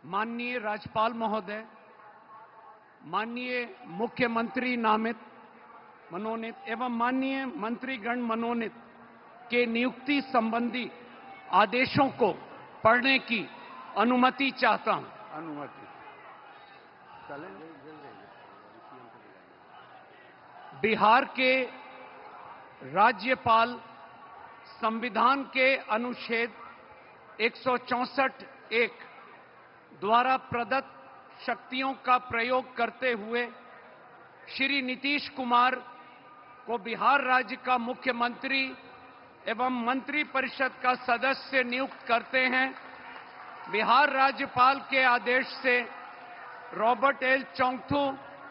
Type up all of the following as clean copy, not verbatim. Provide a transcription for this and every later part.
माननीय राज्यपाल महोदय, माननीय मुख्यमंत्री नामित मनोनीत एवं माननीय मंत्रीगण मनोनीत के नियुक्ति संबंधी आदेशों को पढ़ने की अनुमति चाहता हूं। अनुमति बिहार के राज्यपाल संविधान के अनुच्छेद 164(1) द्वारा प्रदत्त शक्तियों का प्रयोग करते हुए श्री नीतीश कुमार को बिहार राज्य का मुख्यमंत्री एवं मंत्रिपरिषद का सदस्य नियुक्त करते हैं। बिहार राज्यपाल के आदेश से रॉबर्ट एल चौंगथू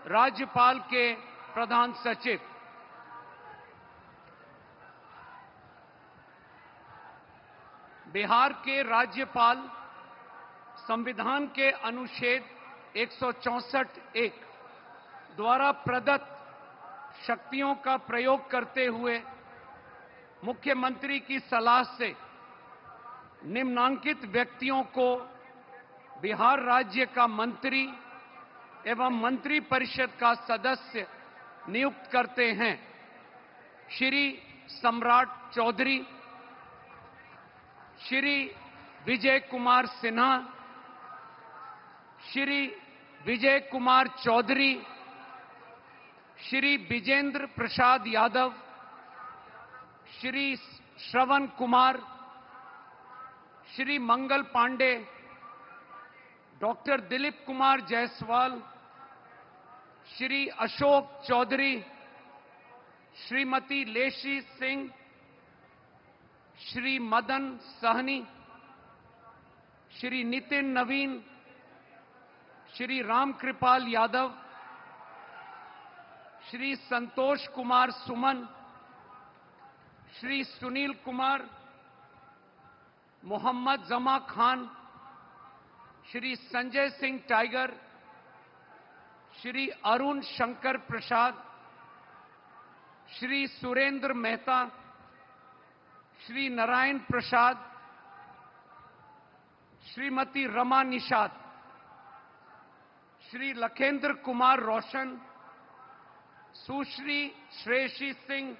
राज्यपाल के प्रधान सचिव। बिहार के राज्यपाल संविधान के अनुच्छेद 164(1) द्वारा प्रदत्त शक्तियों का प्रयोग करते हुए मुख्यमंत्री की सलाह से निम्नांकित व्यक्तियों को बिहार राज्य का मंत्री एवं मंत्रिपरिषद का सदस्य नियुक्त करते हैं। श्री सम्राट चौधरी, श्री विजय कुमार सिन्हा, श्री विजय कुमार चौधरी, श्री विजेंद्र प्रसाद यादव, श्री श्रवण कुमार, श्री मंगल पांडे, डॉक्टर दिलीप कुमार जायसवाल, श्री अशोक चौधरी, श्रीमती लेशी सिंह, श्री मदन सहनी, श्री नितिन नवीन, श्री रामकृपाल यादव, श्री संतोष कुमार सुमन, श्री सुनील कुमार, मोहम्मद जमा खान, श्री संजय सिंह टाइगर, श्री अरुण शंकर प्रसाद, श्री सुरेंद्र मेहता, श्री नारायण प्रसाद, श्रीमती रमा निषाद, श्री लखेंद्र कुमार रोशन, सुश्री श्रेयसी सिंह,